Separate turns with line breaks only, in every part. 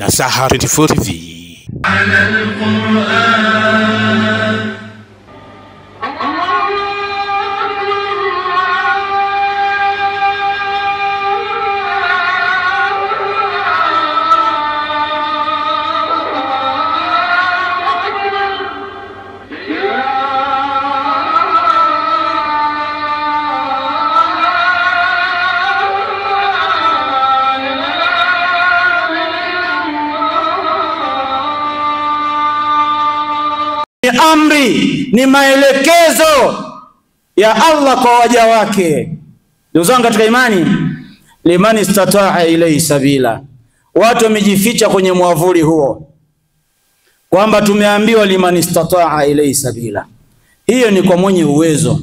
Nasaha 24 TV.
على القرآن
amri ni maelekezo ya Allah kwa waja wake. Ndugu zangu katika imani, liman istata'a ilayhi sabila, watu wamejificha kwenye mwavuli huo kwamba tumeambiwa liman istata'a ilayhi sabila. Hiyo ni kwa mwenye uwezo.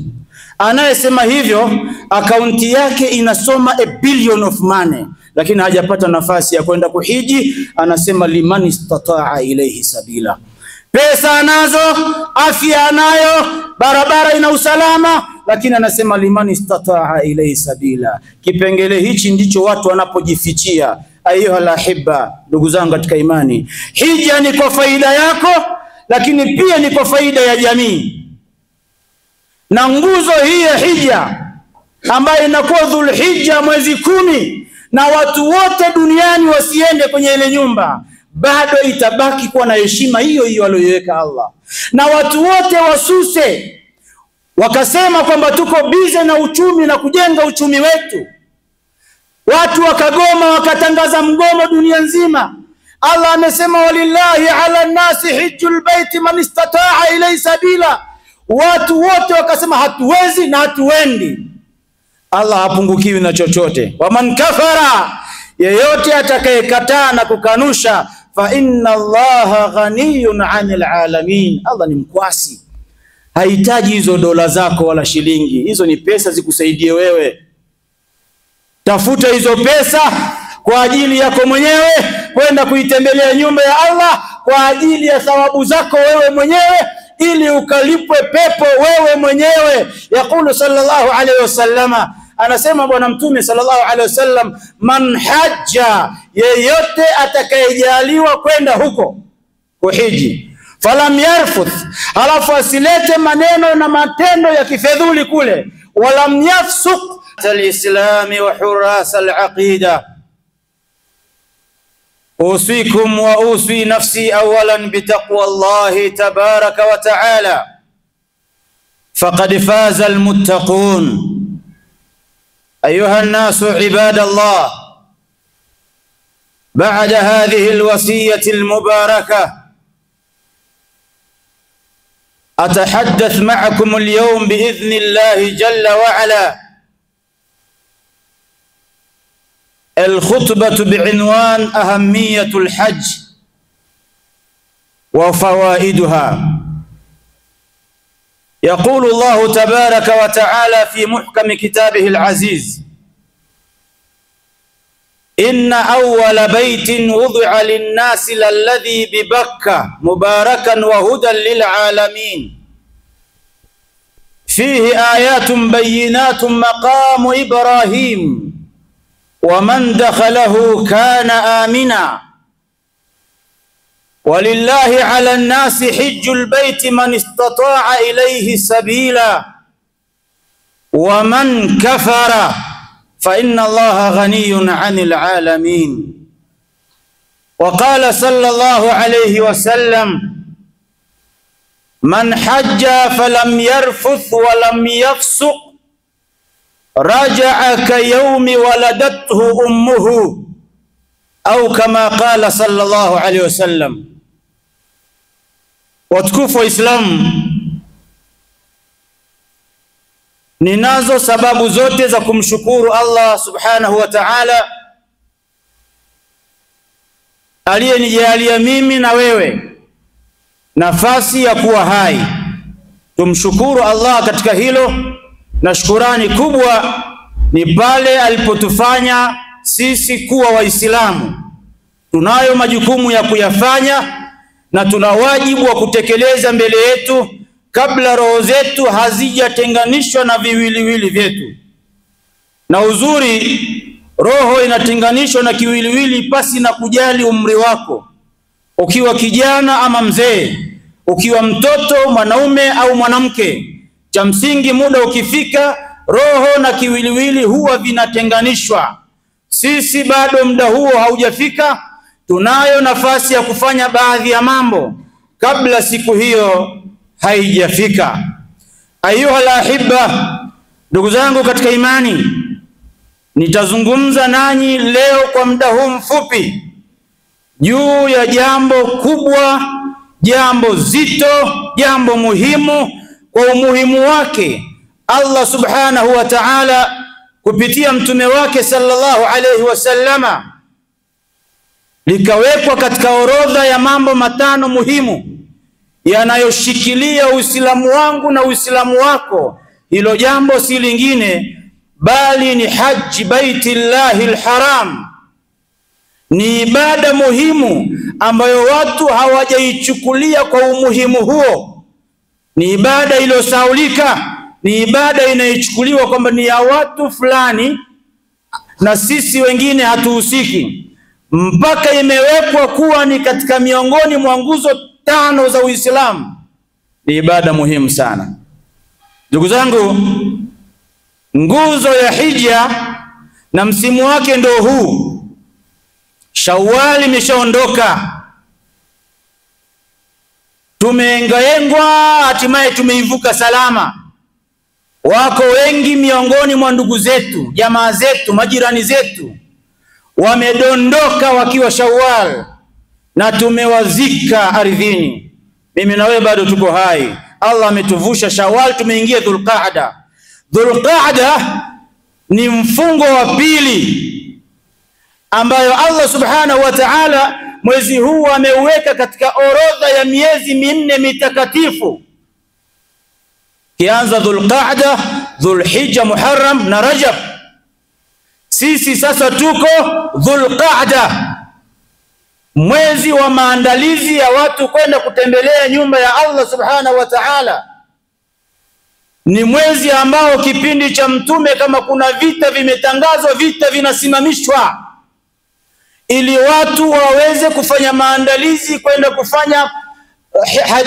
Anayesema hivyo akaunti yake inasoma a billion of money, lakini hajapata nafasi ya kwenda kuhiji, anasema liman istata'a ilayhi sabila. Pesa anazo, afya anayo, barabara ina usalama, lakini anasema liman istata'a ilayhi sabila. Kipengele hichi ndicho watu wanapojifichia. Ayuha lahibba, ndugu zangu katika imani, hija ni kwa faida yako, lakini pia ni kwa faida ya jamii. Na nguzo hii ya hija ambayo inakuwa Dhulhijja mwezi 10, na watu wote duniani wasiende kwenye ile nyumba, bado itabaki kuwa na heshima hiyo hiyo aliyoiweka Allah. Na watu wote wasuse wakasema kwamba tuko bize na uchumi na kujenga uchumi wetu, watu wakagoma, wakatangaza mgomo dunia nzima. Allah amesema walillahi ala nasi hijjul baiti man istata'a ilayhi sabila. Watu wote wakasema hatuwezi na hatuendi. Allah hapungukiwi na chochote. Waman kafara, yeyote atakayekataa na kukanusha, fa inna Allaha ghaniyun 'anil alamin. Allah ni mkwasi, hahitaji hizo dola zako wala shilingi. Hizo ni pesa zikusaidie wewe. Tafuta hizo pesa kwa ajili yako mwenyewe, kwenda kuitembelea nyumba ya Allah kwa ajili ya thawabu zako wewe mwenyewe, ili ukalipwe pepo wewe mwenyewe. Yakulu sallallahu alayhi wasallama, anasema bwana mtume sallallahu alayhi wasallam, man hajja, yeyote atakayejaliwa kwenda huko kuhiji, falam yarfuth, halafu asilete maneno na matendo ya kifedhuli kule, walam yafsuq al-islami wa huras al-aqida. أوصيكم وأوصي نفسي أولا بتقوى الله تبارك وتعالى، فقد فاز المتقون. أيها الناس عباد الله، بعد هذه الوصية المباركة أتحدث معكم اليوم بإذن الله جل وعلا الخطبة بعنوان أهمية الحج وفوائدها. يقول الله تبارك وتعالى في محكم كتابه العزيز: إن أول بيت وضع للناس للذي ببكة مباركا وهدى للعالمين فيه آيات بينات مقام إبراهيم ومن دخله كان آمنا ولله على الناس حج البيت من استطاع إليه سبيلا ومن كفر فإن الله غني عن العالمين. وقال صلى الله عليه وسلم: من حج فلم يرفث ولم يفسق رجع كيوم ولدته أمه، أو كما قال صلى الله عليه وسلم. Watukufu wa Islam, ninazo sababu zote za kumshukuru Allah subhanahu wa ta'ala aliyenijalia mimi na wewe nafasi ya kuwa hai. Tumshukuru Allah katika hilo, na shukurani kubwa ni pale alipotufanya sisi kuwa Waislamu. Tunayo majukumu ya kuyafanya na tuna wajibu wa kutekeleza mbele yetu kabla roho zetu hazijatenganishwa na viwiliwili vyetu. Na uzuri roho inatenganishwa na kiwiliwili pasi na kujali umri wako, ukiwa kijana ama mzee, ukiwa mtoto mwanaume au mwanamke. Cha msingi muda ukifika, roho na kiwiliwili huwa vinatenganishwa. Sisi bado muda huo haujafika, tunayo nafasi ya kufanya baadhi ya mambo kabla siku hiyo haijafika. Ayuha alahibba, ndugu zangu katika imani, nitazungumza nanyi leo kwa muda huu mfupi juu ya jambo kubwa, jambo zito, jambo muhimu. Kwa umuhimu wake, Allah subhanahu wa ta'ala kupitia mtume wake sallallahu alayhi wasallama likawekwa katika orodha ya mambo matano muhimu yanayoshikilia Uislamu wangu na Uislamu wako. Hilo jambo si lingine bali ni haji baitillahi alharam. Ni ibada muhimu ambayo watu hawajaichukulia kwa umuhimu huo. Ni ibada iliyosahaulika, ni ibada inayochukuliwa kwamba ni ya watu fulani na sisi wengine hatuhusiki, mpaka imewekwa kuwa ni katika miongoni mwa nguzo 5 za Uislamu. Ni ibada muhimu sana. Ndugu zangu, nguzo ya hija na msimu wake ndio huu. Shawwal imeshaondoka, tumeengaengwa, hatimaye tumeivuka salama. Wako wengi miongoni mwa ndugu zetu, jamaa zetu, majirani zetu wamedondoka wakiwa Shawwal na tumewazika ardhini. Mimi na wewe bado tuko hai. Allah ametuvusha Shawwal, tumeingia Dhulqa'da. Dhulqa'da ni mfungo wa pili ambayo Allah subhanahu wa ta'ala mwezi huu ameuweka katika orodha ya miezi 4 mitakatifu. Kianza Dhulqa'da, Dhulhijja, Muharram na Rajab. Sisi sasa tuko Dhulqa'da, mwezi wa maandalizi ya watu kwenda kutembelea nyumba ya Allah subhanahu wa ta'ala. Ni mwezi ambao kipindi cha mtume, kama kuna vita vimetangazwa, vita vinasimamishwa ili watu waweze kufanya maandalizi kwenda kufanya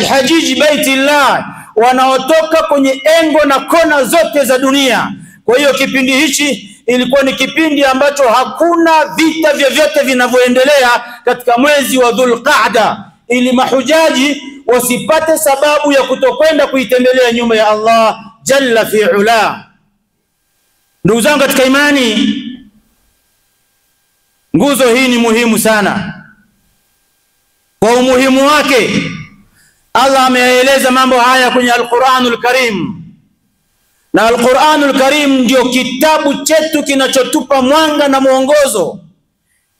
hajiji baitillah, wanaotoka kwenye engo na kona zote za dunia. Kwa hiyo kipindi hichi ilikuwa ni kipindi ambacho hakuna vita vyovyote vinavyoendelea katika mwezi wa Dhulqa'da, ili mahujaji wasipate sababu ya kutokwenda kuitembelea nyumba ya Allah jalla fi ula. Ndugu zangu katika imani, nguzo hii ni muhimu sana. Kwa umuhimu wake, Allah ameeleza mambo haya kwenye Al-Qur'anul Karim. Na Al-Qur'anul Karim ndio kitabu chetu kinachotupa mwanga na mwongozo,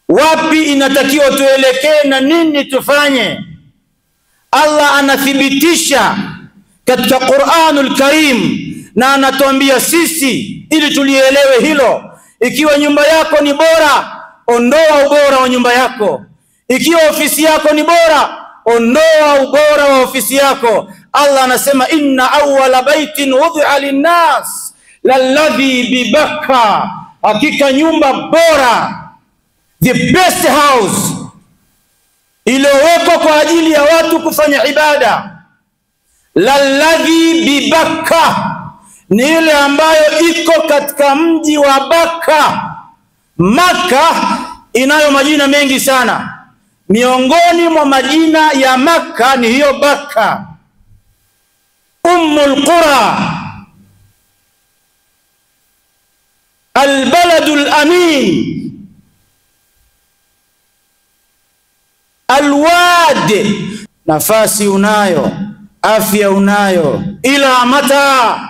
wapi inatakiwa tuelekee na nini tufanye. Allah anathibitisha katika Qur'anul Karim na anatuambia sisi ili tulielewe hilo. Ikiwa nyumba yako ni bora, ondoa ubora wa nyumba yako. Ikiwa ofisi yako ni bora, ondoa ubora wa ofisi yako. Allah anasema inna awwala baitin wudi'a linnas lalladhi bibakka, hakika nyumba bora, the best house iliyowekwa kwa ajili ya watu kufanya ibada, lalladhi bibakka, ni ile ambayo iko katika mji wa Bakka. Makka inayo majina mengi sana, miongoni mwa majina ya Makka ni hiyo Bakka. Ummul Qura, Albaladul Amin, Alwad. Nafasi unayo, afya unayo, ila mata,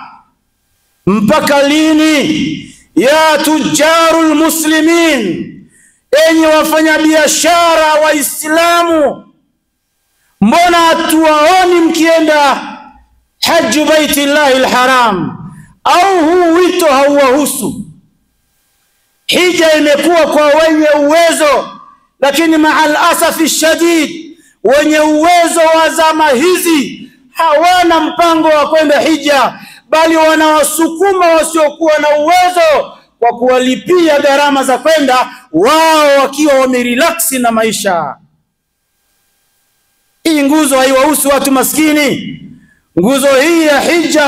mpaka lini? Ya tujarul muslimin, enyi wafanyabiashara Waislamu, mbona hatuwaoni mkienda haju baitillahi alharam? Au huu wito hauwahusu? Hija imekuwa kwa wenye uwezo, lakini ma'al asafi shadid, wenye uwezo wa zama hizi hawana mpango wa kwenda hija, bali wanawasukuma wasiokuwa na uwezo kwa kuwalipia gharama za kwenda, wao wakiwa wamerelax na maisha. Hii nguzo haiwahusu watu maskini. Nguzo hii ya hija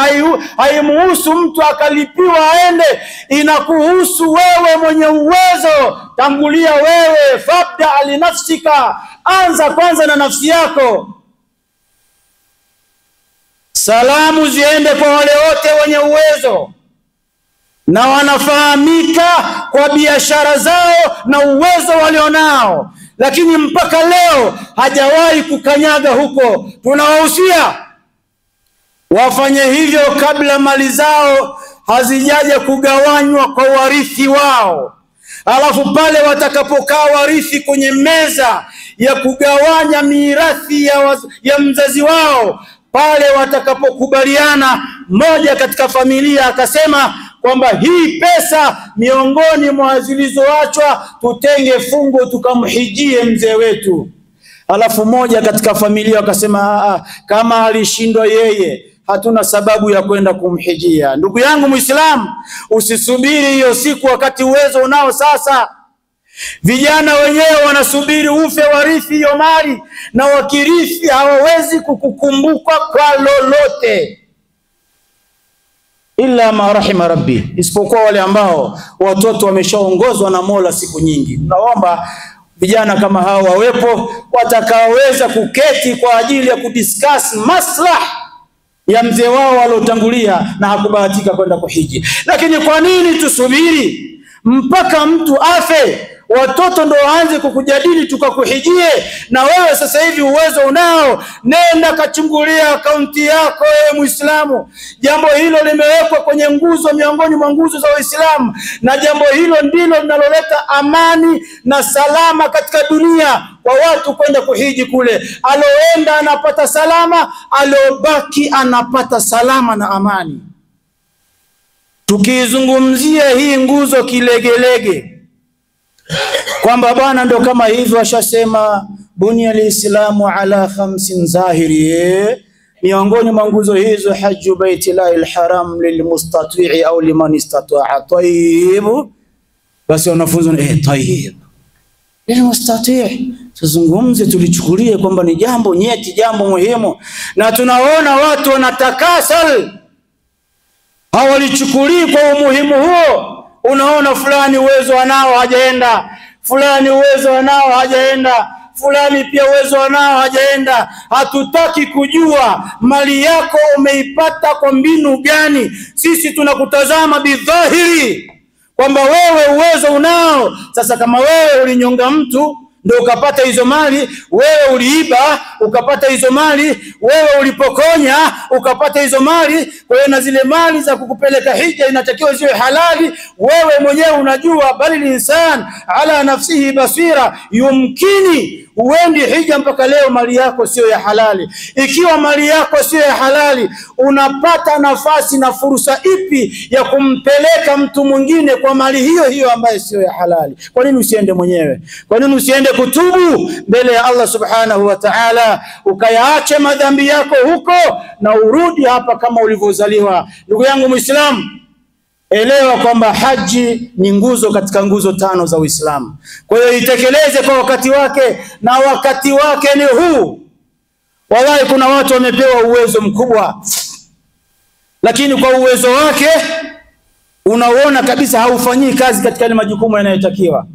haimuhusu mtu akalipiwa aende, inakuhusu wewe mwenye uwezo. Tangulia wewe, fabda li nafsika, anza kwanza na nafsi yako. Salamu ziende kwa wale wote wenye uwezo na wanafahamika kwa biashara zao na uwezo walionao, lakini mpaka leo hajawahi kukanyaga huko. Tunawahusia wafanye hivyo kabla mali zao hazijaje kugawanywa kwa warithi wao. Alafu pale watakapokaa warithi kwenye meza ya kugawanya mirathi ya mzazi wao, pale watakapokubaliana, moja katika familia akasema kwamba hii pesa miongoni mwa zilizoachwa tutenge fungo tukamhijie mzee wetu, alafu moja katika familia akasema kama alishindwa yeye, hatuna sababu ya kwenda kumhijia. Ndugu yangu Muislamu, usisubiri hiyo siku wakati uwezo unao sasa. Vijana wenyewe wanasubiri ufe warithi hiyo mali, na wakirithi hawawezi kukukumbuka kwa lolote illa ma rahima rabbi, isipokuwa wale ambao watoto wameshaongozwa na Mola siku nyingi. Tunaomba vijana kama hao wawepo, watakaoweza kuketi kwa ajili ya kudiscuss maslaha ya mzee wao waliotangulia na hakubahatika kwenda kuhiji. Lakini kwa nini tusubiri mpaka mtu afe watoto ndo waanze kukujadili tukakuhijie? Na wewe sasa hivi uwezo unao, nenda kachungulia akaunti yako wewe Muislamu. Jambo hilo limewekwa kwenye nguzo miongoni mwa nguzo za Uislamu, na jambo hilo ndilo linaloleta amani na salama katika dunia kwa watu kwenda kuhiji kule. Aloenda anapata salama, alobaki anapata salama na amani. Tukizungumzia hii nguzo kilegelege kwamba bwana ndo kama hivyo ashasema bunia alislamu ala khamsin zahiri, miongoni mwa nguzo hizo hajju baitillahi alharam lilmustati'i au liman istata'a. Tayyib, basi wanafunzi tayyib lilmustati', tuzungumze tulichukulie kwamba ni jambo nyeti, jambo muhimu, na tunaona watu wanatakasal, hawalichukulii kwa umuhimu huo. Unaona fulani uwezo anao hajaenda, fulani uwezo anao hajaenda, fulani pia uwezo anao hajaenda. Hatutaki kujua mali yako umeipata kwa mbinu gani. Sisi tunakutazama bidhahiri kwamba wewe uwezo unao. Sasa kama wewe ulinyonga mtu ndio ukapata hizo mali, wewe uliiba ukapata hizo mali, wewe ulipokonya ukapata hizo mali, kwa hiyo na zile mali za kukupeleka hija inatakiwa ziwe halali. Wewe mwenyewe unajua, bali insan ala nafsihi basira, yumkini uendi hija mpaka leo mali yako sio ya halali. Ikiwa mali yako sio ya halali, unapata nafasi na fursa ipi ya kumpeleka mtu mwingine kwa mali hiyo hiyo ambayo sio ya halali? Kwa nini usiende mwenyewe? Kwa nini usiende kutubu mbele ya Allah subhanahu wa ta'ala, ukayaache madhambi yako huko na urudi hapa kama ulivyozaliwa? Ndugu yangu Muislamu, elewa kwamba haji ni nguzo katika nguzo 5 za Uislamu. Kwa hiyo itekeleze kwa wakati wake, na wakati wake ni huu. Wallahi kuna watu wamepewa uwezo mkubwa, lakini kwa uwezo wake unaona kabisa haufanyii kazi katika ile majukumu yanayotakiwa.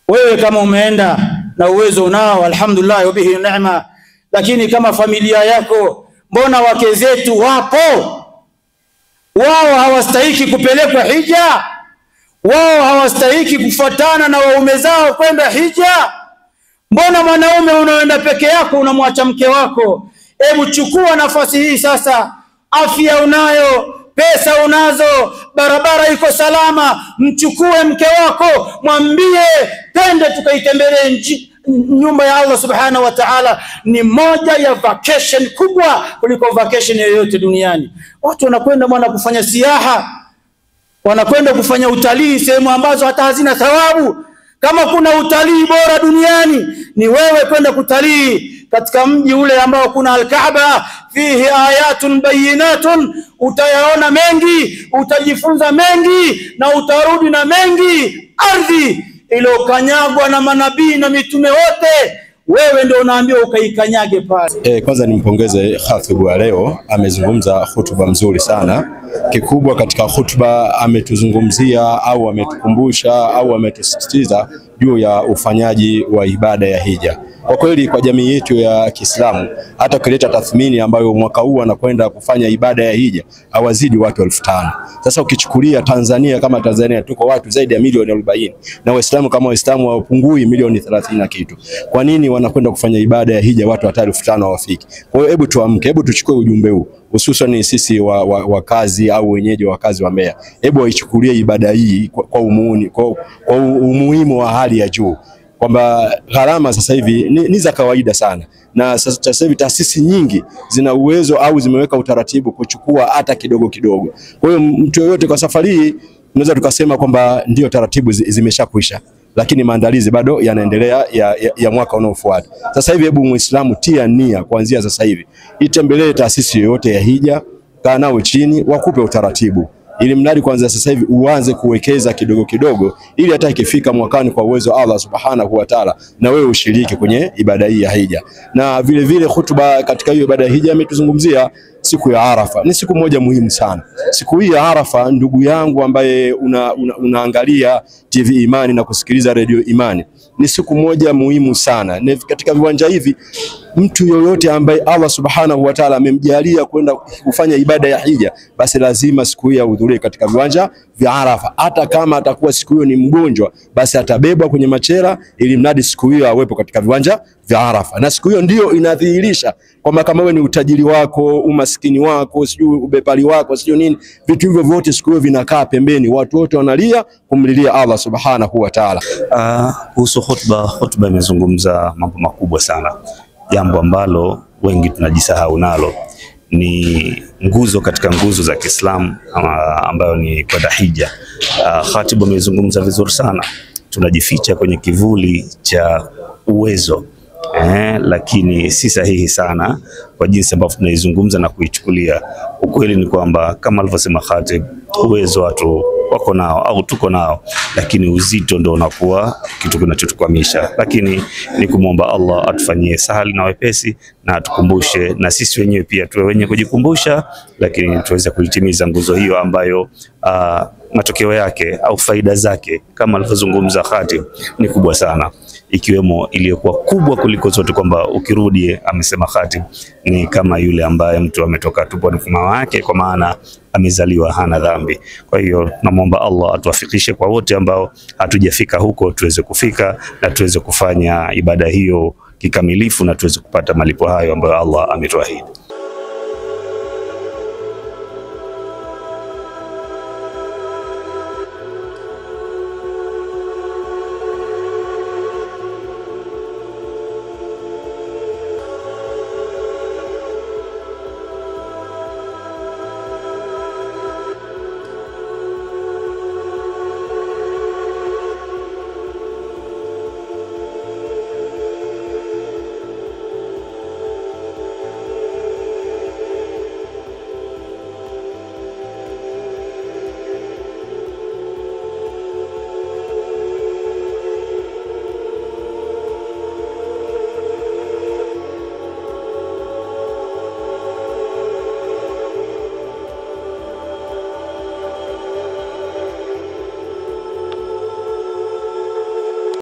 Wewe kama umeenda na uwezo unao, alhamdulillah wa bihi neema, lakini kama familia yako, mbona wake zetu wapo, wao hawastahiki kupelekwa hija? Wao hawastahiki kufuatana na waume zao kwenda hija? Mbona mwanaume unaenda peke yako unamwacha mke wako? Hebu chukua nafasi hii sasa. Afya unayo, pesa unazo, barabara iko salama, mchukue mke wako, mwambie twende tukaitembelee nyumba ya Allah subhanahu wa ta'ala. Ni moja ya vacation kubwa kuliko vacation yoyote duniani. Watu wanakwenda mwana kufanya siaha, wanakwenda kufanya utalii sehemu ambazo hata hazina thawabu. Kama kuna utalii bora duniani, ni wewe kwenda kutalii katika mji ule ambao kuna Al-Kaaba fihi ayatun bayinatun, utayaona mengi, utajifunza mengi na utarudi na mengi. Ardhi iliyokanyagwa na manabii na mitume wote, wewe ndio unaambiwa ukaikanyage pale.
Kwanza nimpongeze khatibu wa leo, amezungumza hutuba mzuri sana. Kikubwa katika hutuba ametuzungumzia au ametukumbusha au ametusisitiza juu ya ufanyaji wa ibada ya hija. Kwa kweli kwa jamii yetu ya Kiislamu, hata ukileta tathmini ambayo mwaka huu anakwenda kufanya ibada ya hija hawazidi watu 5,000. Sasa ukichukulia Tanzania kama Tanzania, tuko watu zaidi ya milioni 40 na Waislamu kama Waislamu hawapungui milioni 30 na kitu. Kwa nini wanakwenda kufanya ibada ya hija watu hata 5,000 hawafiki? Kwa hiyo hebu tuamke, hebu tuchukue ujumbe huu, hususan sisi wakazi au wenyeji wakazi wa Mbeya. Hebu waichukulie ibada hii kwa umuhimu wa hali ya juu, kwamba gharama sasa hivi ni za kawaida sana, na sasa hivi taasisi nyingi zina uwezo au zimeweka utaratibu kuchukua hata kidogo kidogo. Kwa hiyo mtu yoyote kwa safari hii tunaweza tukasema kwamba ndio taratibu zimeshakwisha, lakini maandalizi bado yanaendelea ya mwaka unaofuata. Sasa hivi hebu Muislamu tia nia kuanzia sasa hivi, itembelee taasisi yoyote ya hija, kaa nao chini wakupe utaratibu, ili mradi kwanza sasa hivi uanze kuwekeza kidogo kidogo, ili hata ikifika mwakani kwa uwezo Allah subhanahu wa ta'ala na wewe ushiriki kwenye ibada hii ya hija. Na vile vile hutuba katika hiyo ibada ya hija ametuzungumzia siku ya Arafa. Ni siku moja muhimu sana. Siku hii ya Arafa, ndugu yangu ambaye unaangalia TV Imani na kusikiliza Radio Imani, ni siku moja muhimu sana. Katika viwanja hivi mtu yoyote ambaye Allah subhanahu wa ta'ala amemjalia kwenda kufanya ibada ya hija, basi lazima siku hiyo ahudhurie katika viwanja vya Arafa. Hata kama atakuwa siku hiyo ni mgonjwa, basi atabebwa kwenye machela ili mradi siku hiyo awepo katika viwanja vya Arafa. Na siku hiyo ndio inadhihirisha kwamba kama wewe ni utajiri wako, umaskini wako, sijui ubepari wako, sijui nini, vitu hivyo vyote siku hiyo vinakaa pembeni, watu wote wanalia kumlilia Allah subhanahu wa ta'ala.
Kuhusu hotuba imezungumza mambo makubwa sana. Jambo ambalo wengi tunajisahau nalo ni nguzo katika nguzo za Kiislamu ambayo ni kwenda hija. Khatibu amezungumza vizuri sana. Tunajificha kwenye kivuli cha uwezo, lakini si sahihi sana kwa jinsi ambavyo tunaizungumza na kuichukulia. Ukweli ni kwamba kama alivyosema Khatib, uwezo watu wako nao au tuko nao, lakini uzito ndio unakuwa kitu kinachotukwamisha. Lakini ni kumwomba Allah atufanyie sahali na wepesi na atukumbushe, na sisi wenyewe pia tuwe wenye kujikumbusha, lakini tuweze kuitimiza nguzo hiyo ambayo matokeo yake au faida zake kama alivyozungumza Khatib ni kubwa sana, ikiwemo iliyokuwa kubwa kuliko zote, kwamba ukirudi amesema Khatib ni kama yule ambaye mtu ametoka tumboni kwa mama yake, kwa maana amezaliwa hana dhambi. Kwa hiyo namuomba Allah atuwafikishe kwa wote ambao hatujafika huko, tuweze kufika na tuweze kufanya ibada hiyo kikamilifu na tuweze kupata malipo hayo ambayo Allah ametuahidi.